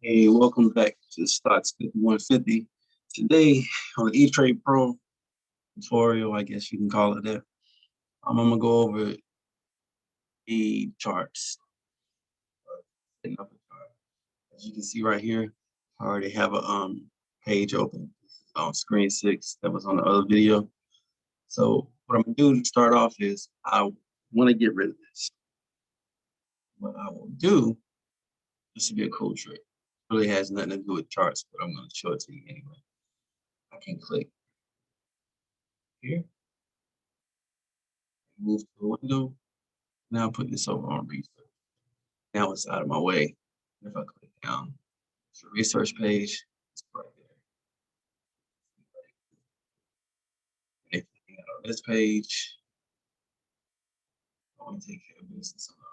Hey, welcome back to Stocks 5150. Today on the E-Trade Pro tutorial, I guess you can call it that. I'm gonna go over the charts. Setting up a chart. As you can see right here, I already have a page open on screen 6 that was on the other video. So what I'm gonna do to start off is I want to get rid of this. What I will do, this will be a cool trick. It really has nothing to do with charts, but I'm gonna show it to you anyway. I can click here. Move to the window. Now put this over on research. Now it's out of my way. If I click down to the research page, it's right there. Anything out on this page, I want to take care of business on the other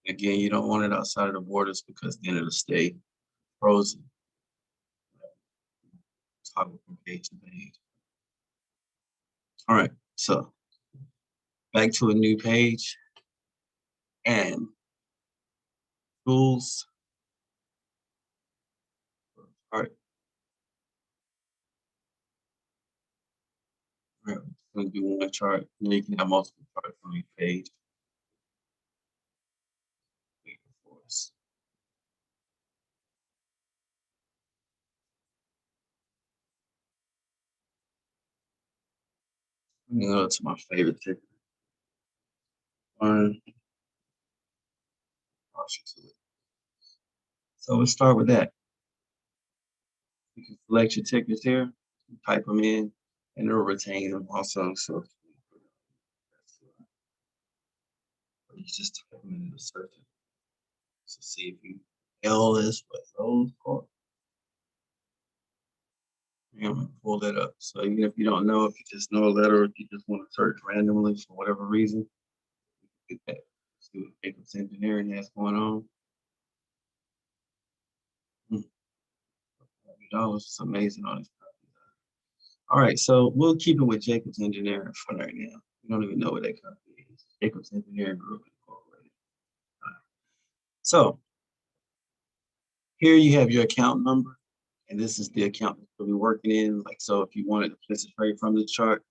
page. Again, you don't want it outside of the borders because then it'll stay frozen. Toggle from page to page. All right, so back to a new page and tools. All right. All right, we're going to do one chart. And you can have multiple charts on each page. Wait for us. I'm going to go to my favorite ticker. So let's start with that. You can select your tickets here, type them in, and it'll retain them also. So you just type them into the search. So see if you L is what those are. I'm gonna pull that up. So even if you don't know, if you just know a letter, or if you just want to search randomly for whatever reason, you can do that. See what Jacobs Engineering has going on. $40 is amazing on this company. All right, so we'll keep it with Jacobs Engineering for right now. We don't even know what that company is. Jacobs Engineering Group Incorporated. So here you have your account number, and this is the account that you'll be working in. Like, so if you wanted to place a trade from the chart,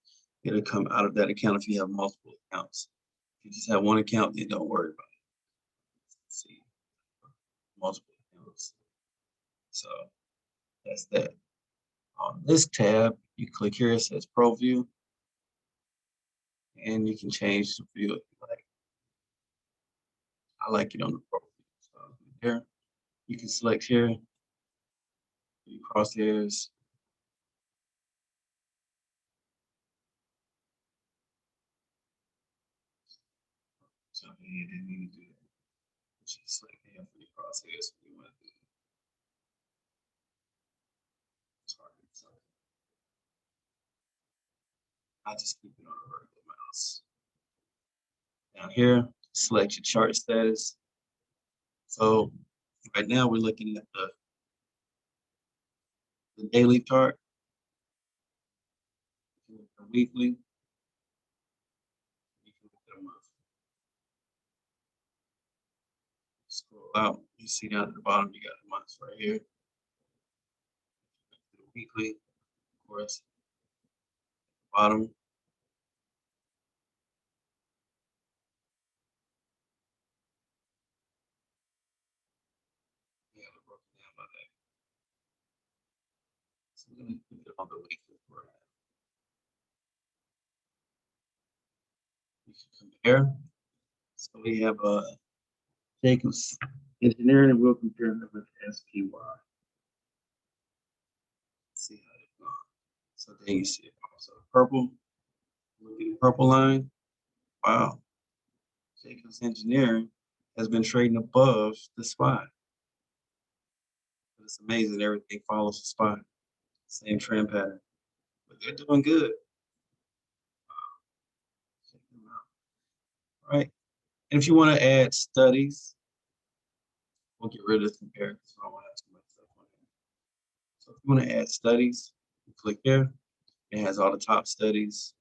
it'll come out of that account if you have multiple accounts. If you just have one account, then don't worry about it. Let's see, multiple accounts. So that's that. On this tab, you click here, it says Pro View, and you can change the view if you like. I like it on the Pro View. So here, you can select here, crosshairs. So you didn't need to do that. Just select here for your crosshairs if you want to do target something. I just keep it on a vertical mouse. Down here, select your chart status. So right now we're looking at the daily chart, the weekly, you can look at a month. Scroll out, you see down at the bottom, you got the months right here. The weekly, of course, bottom. You have it broken down by that. So we're going to put it on the weekly for now. You can compare. So we have Jacobs Engineering, and we'll compare them with SPY. See how they go. So then you see it also purple. Look at the purple line. Wow. Jacobs Engineering has been trading above the SPY. It's amazing. Everything follows the SPY. Same trend pattern. But they're doing good. Check them out. All right. And if you want to add studies, we'll get rid of this compare because I don't want to have too much stuff on here. So if you want to add studies, you click here. It has all the top studies,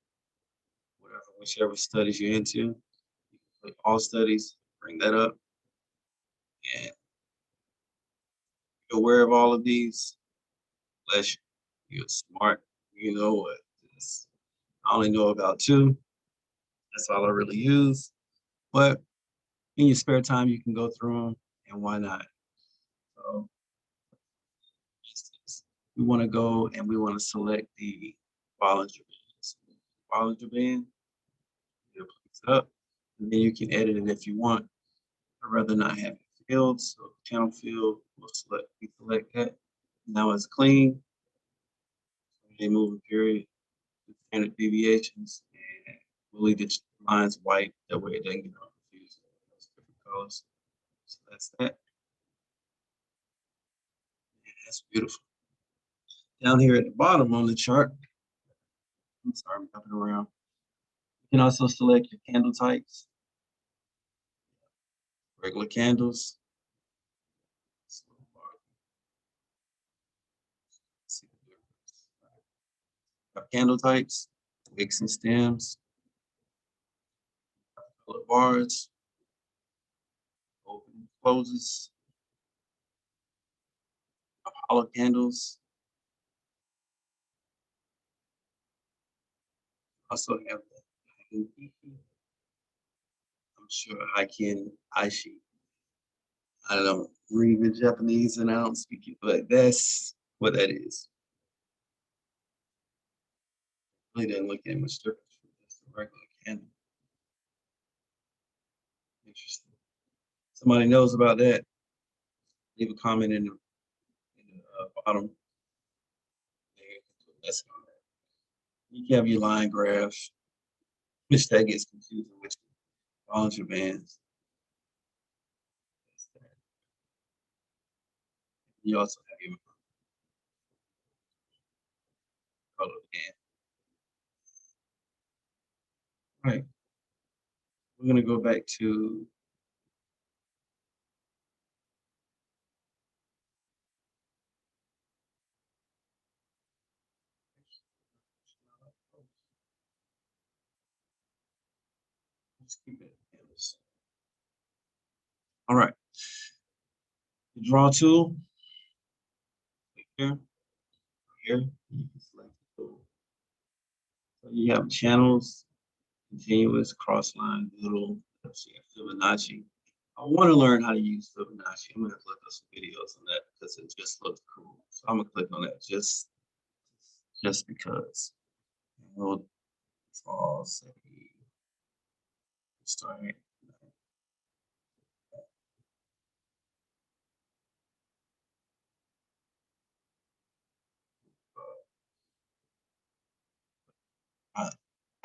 whatever, whichever studies you're into. You can click all studies, bring that up, and you're aware of all of these. Bless you. You're smart. You know what? This- I only know about two. That's all I really use. But in your spare time, you can go through them, and why not? So, for instance, we want to go and we want to select the Bollinger Band. So, Bollinger Band, you place it up, and then you can edit it if you want. I'd rather not have it filled, so channel field, we select that. Now it's clean, remove a period, standard deviations, and we'll leave the lines white. That way it doesn't get all confused. Those different colors. So that's that. And that's beautiful. Down here at the bottom on the chart, I'm sorry, I'm jumping around. You can also select your candle types, regular candles. Candle types, wicks and stems, color bars, open closes, hollow candles. Also have the I'm sure I can Aishi. I don't read the Japanese and I don't speak it, but that's what that is. Really didn't look at much difference from just a regular candle. Interesting. Somebody knows about that. Leave a comment in the bottom. Lesson on that. You can have your line graph, which that gets confusing with Bollinger Bands. You also have your color band. All right. We're gonna go back to let's keep it. All right. The draw tool here, here. You can select the tool. So you have channels, continuous, cross line, doodle, Fibonacci. I want to learn how to use Fibonacci. I'm gonna look up some videos on that because it just looks cool. So I'm gonna click on that just because. And we'll all say start. I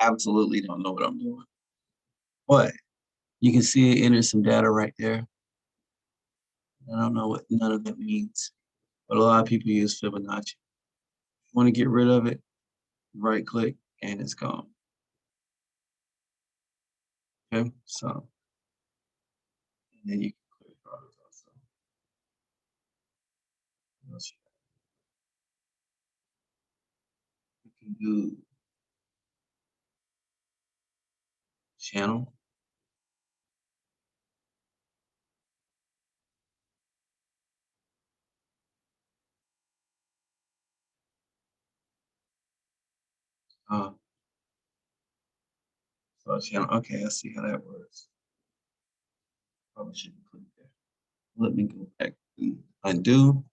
absolutely don't know what I'm doing, but you can see it enters some data right there. I don't know what none of that means, but a lot of people use Fibonacci. If you want to get rid of it, right click and it's gone. Okay, so and then you can clear products also. You can do channel. Uh, so channel. Okay, I see how that works. Probably shouldn't click there. Let me go back and undo.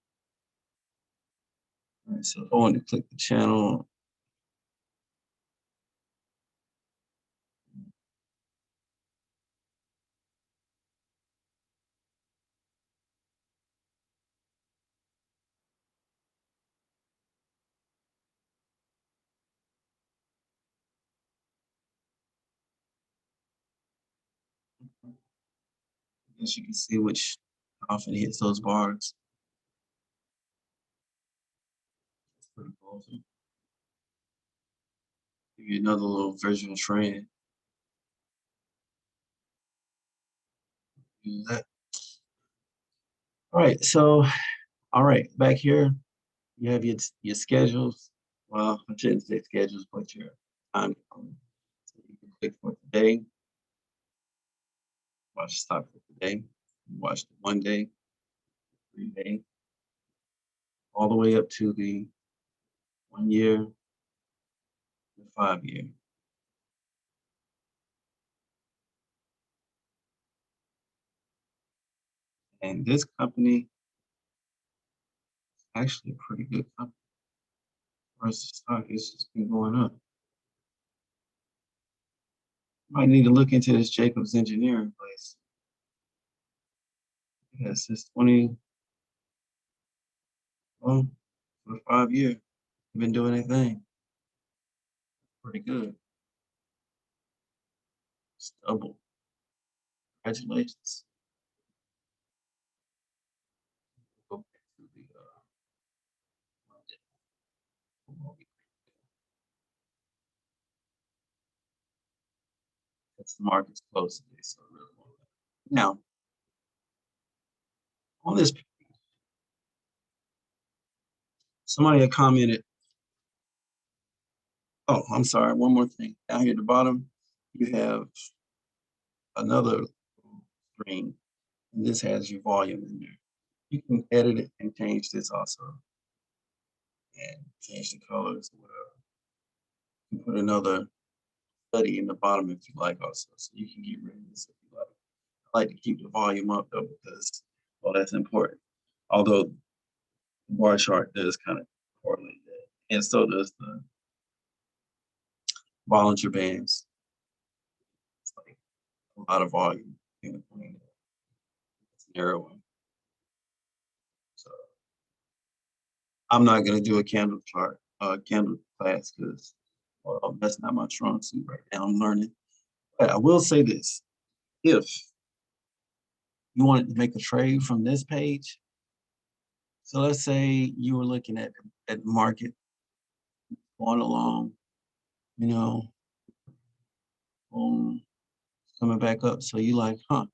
All right, so if I want to click the channel, I guess you can see which often hits those bars. It's pretty cool. Give you another little visual trend. Do that. All right, so all right, back here you have your schedules. Well, I shouldn't say schedules, but your time. So you can click for today, watch stock for today, watch the 1 day, 3 day, all the way up to the 1 year, the 5 year. And this company is actually a pretty good company. Whereas the stock has just been going up. Might need to look into this Jacobs Engineering place. Yes, since 20, well, for 5 years, been doing their thing. Pretty good. It's double. Congratulations. Go back to the that's the market's close today, so it really won't matter. Now, on this, somebody had commented, oh, I'm sorry, one more thing. Down here at the bottom, you have another screen, and this has your volume in there. You can edit it and change this also, and change the colors or whatever. You can put another study in the bottom if you like also, so you can get rid of this if you like. I like to keep the volume up though because, well, that's important. Although the bar chart does kind of correlate that, and so does the Bollinger Bands. It's like a lot of volume in between. It's narrowing. So I'm not going to do a candle chart, candle class because, well, that's not my strong suit right now. I'm learning. But I will say this: if you wanted to make a trade from this page, so let's say you were looking at market going along, you know, boom, coming back up. So you like, huh?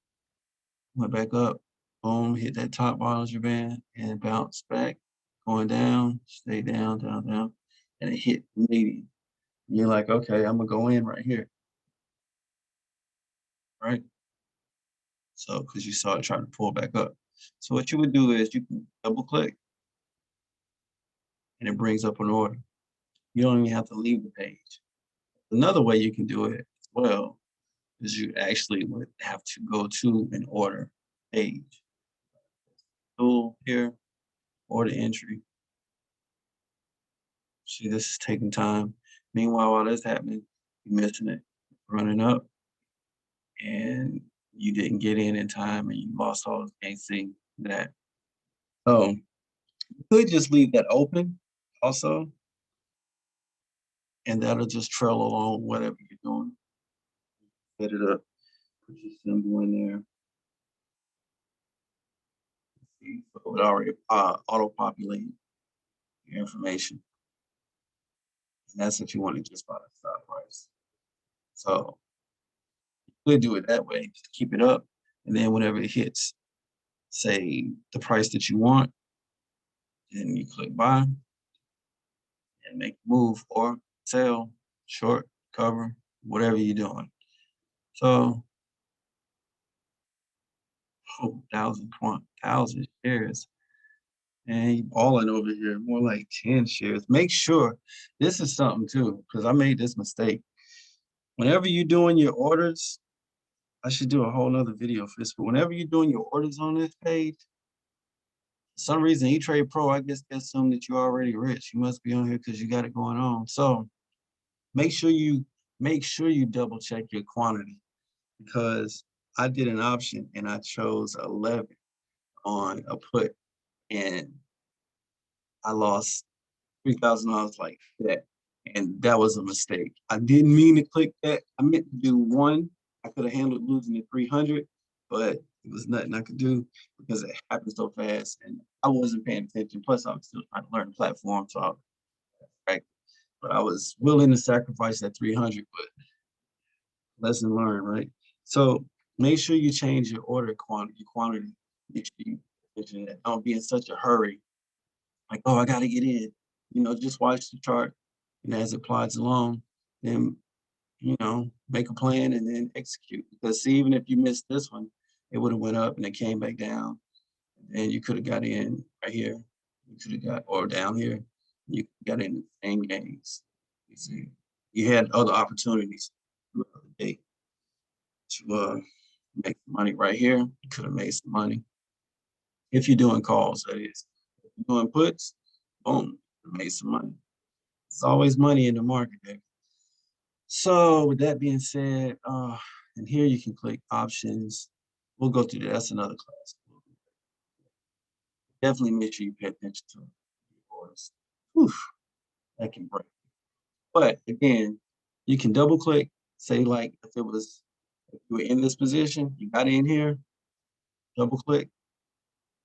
Went back up, boom, hit that top Bollinger Band and bounce back, going down, stay down, down, down, and it hit the median. And you're like, okay, I'm gonna go in right here, right? So, because you saw it trying to pull back up. So what you would do is you can double click and it brings up an order. You don't even have to leave the page. Another way you can do it as well is you actually would have to go to an order page. Tool here, order entry. See, this is taking time. Meanwhile, while that's happening, you're missing it, running up, and you didn't get in time and you lost all the can't see that. So you could just leave that open also, and that'll just trail along whatever you're doing. Set it up, put your symbol in there. See, so it already auto-populate your information. And that's if you want to just buy the stock price. So you could do it that way, just keep it up, and then whenever it hits, say the price that you want, then you click buy and make a move or sell, short, cover, whatever you're doing. So, oh, 1,000 shares. And you balling over here, more like 10 shares. Make sure this is something too, because I made this mistake. Whenever you're doing your orders, I should do a whole nother video for this, but whenever you're doing your orders on this page, for some reason, E-Trade Pro, I guess they assume that you're already rich. You must be on here because you got it going on. So make sure you double check your quantity because I did an option and I chose 11 on a put and I lost $3,000 like that. And that was a mistake. I didn't mean to click that. I meant to do one. I could have handled losing the 300, but it was nothing I could do because it happened so fast and I wasn't paying attention. Plus, I was still trying to learn the platform, so right. But I was willing to sacrifice that 300, but lesson learned, right? So make sure you change your order quantity. Make sure you mention that. Don't be in such a hurry. Like, oh, I gotta get in. Just watch the chart and as it plods along, then make a plan and then execute. Because see, even if you missed this one, it would have went up and it came back down, and you could have got in right here. You could have got or down here. You got in the same gains. You see, you had other opportunities throughout the day to make money right here. You could have made some money if you're doing calls. That is, if you're doing puts, boom, you made some money. It's always money in the market, baby. So with that being said, and here you can click options. We'll go through that. That's another class. Definitely make sure you pay attention to it. Whew, that can break. But again, you can double click, say like if if you were in this position, you got in here, double click,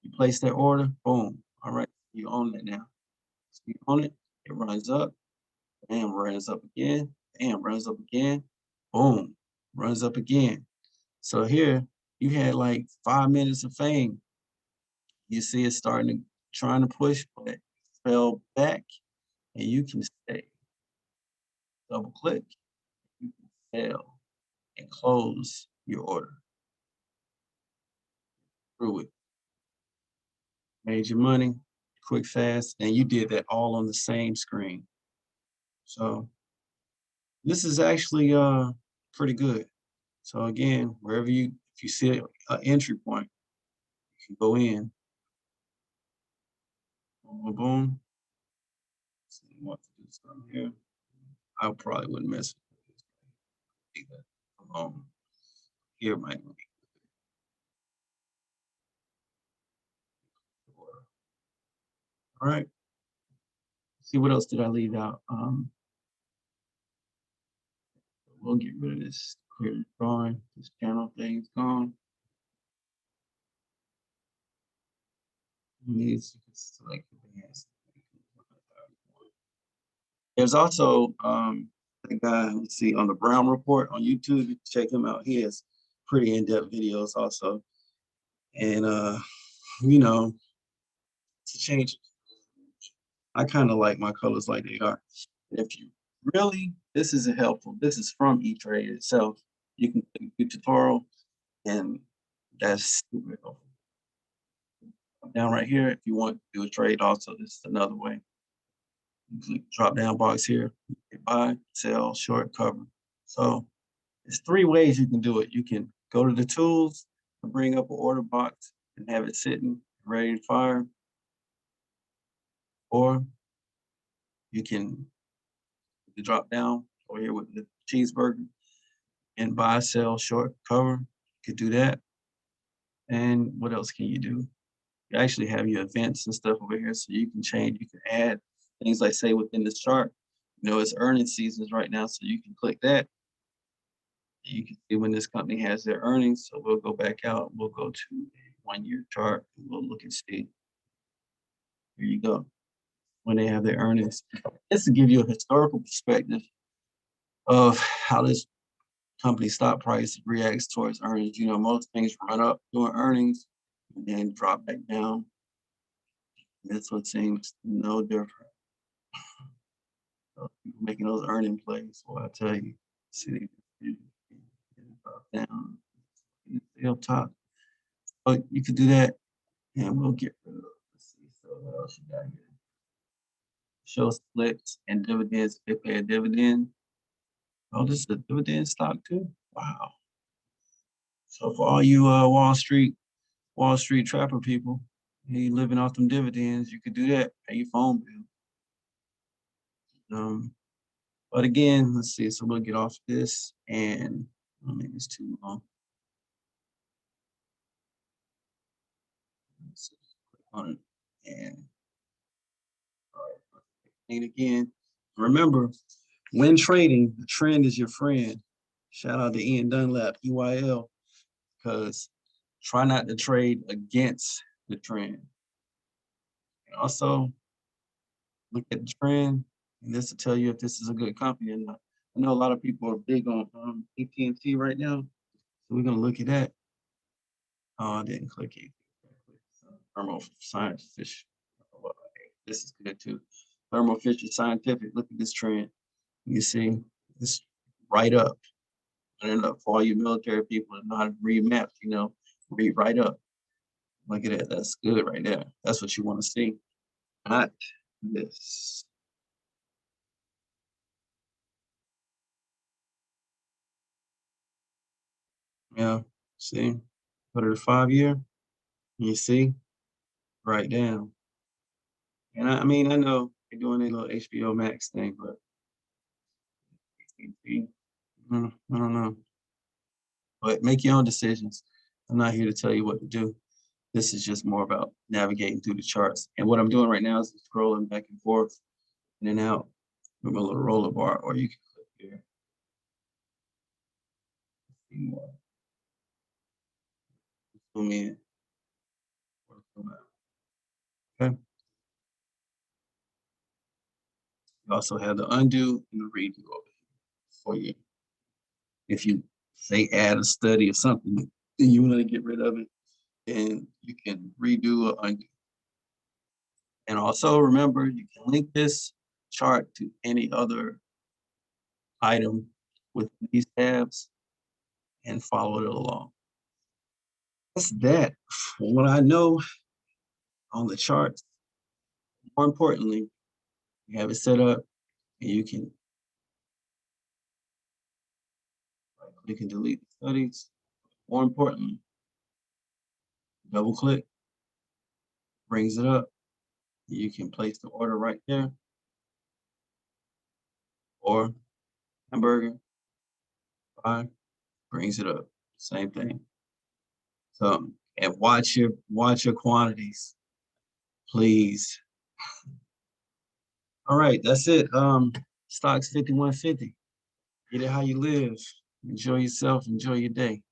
you place that order, boom. All right, you own it now. So you own it, it runs up, bam, runs up again, bam, runs up again, boom, runs up again. So here you had like 5 minutes of fame. You see it starting to trying to push, but it fell back, and you can stay. Double click, you can sell and close your order through it. Made your money quick, fast, and you did that all on the same screen. So this is actually pretty good. So again, wherever if you see an entry point, you can go in, boom, boom, boom. So you want to do something here. I probably wouldn't mess with this either. Here might be. All right. See what else did I leave out? We'll get rid of this clear drawing. This channel thing's gone. Needs to select advanced. There's also the guy you see on the Brown Report on YouTube. You can check him out. He has pretty in-depth videos also. And you know, to change, I kind of like my colors like they are. If you really, this is helpful. This is from E-Trade itself. You can click the tutorial, and that's super helpful. Down right here, if you want to do a trade, also this is another way. You click drop down box here, buy, sell, short, cover. So there's 3 ways you can do it. You can go to the tools and bring up an order box and have it sitting ready to fire, or you can drop down over here with the cheeseburger and buy, sell, short, cover. You could do that. And what else can you do? You actually have your events and stuff over here, so you can change, you can add things like say within this chart, it's earnings seasons right now, so you can click that. You can see when this company has their earnings. So we'll go back out, we'll go to a 1-year chart, and we'll look and see. Here you go, when they have their earnings. It's to give you a historical perspective of how this company stock price reacts towards earnings. Most things run up during earnings and then drop back down. This one seems no different. So people making those earning plays, well, I tell you, see, drop down, stay up top. But you could do that, and we'll get rid of it. Let's see, so what else you got here? Show splits and dividends. They pay a dividend. Oh, this is a dividend stock too? Wow. So for all you Wall Street trapper people, you living off them dividends, you could do that, pay your phone bill. But again, let's see. So we'll get off this, and I don't make this too long. Let's click on it, and all right. And again, remember, when trading, the trend is your friend. Shout out to Ian Dunlap, EYL, because try not to trade against the trend. And also, look at the trend, and this will tell you if this is a good company or not. I know a lot of people are big on AT&T right now, so we're gonna look at that. Oh, I didn't click it. Thermo Scientific. This is good too. Thermo Fisher Scientific. Look at this trend. You see this right up. And for all you military people that know how to read maps, read right up. Look at that. That's good right there. That's what you want to see. Not this. Yeah. See? Put it a 5 year. You see? Right down. And I mean, I know they're doing a little HBO Max thing, but I don't know. But make your own decisions. I'm not here to tell you what to do. This is just more about navigating through the charts. And what I'm doing right now is scrolling back and forth, in and out with my little roller bar, or you can click here. See more. Zoom in or zoom out. Okay. You also have the undo and the redo over here for you. If you say add a study or something, and you want to get rid of it, then you can redo or undo. And also remember, you can link this chart to any other item with these tabs and follow it along. That's that. From what I know on the charts, more importantly, you have it set up and you can delete the studies. More importantly, double click, brings it up. You can place the order right there, or hamburger, fine, brings it up. Same thing. So, and watch your quantities, please. All right, that's it. Stocks 5150. Get it how you live. Enjoy yourself. Enjoy your day.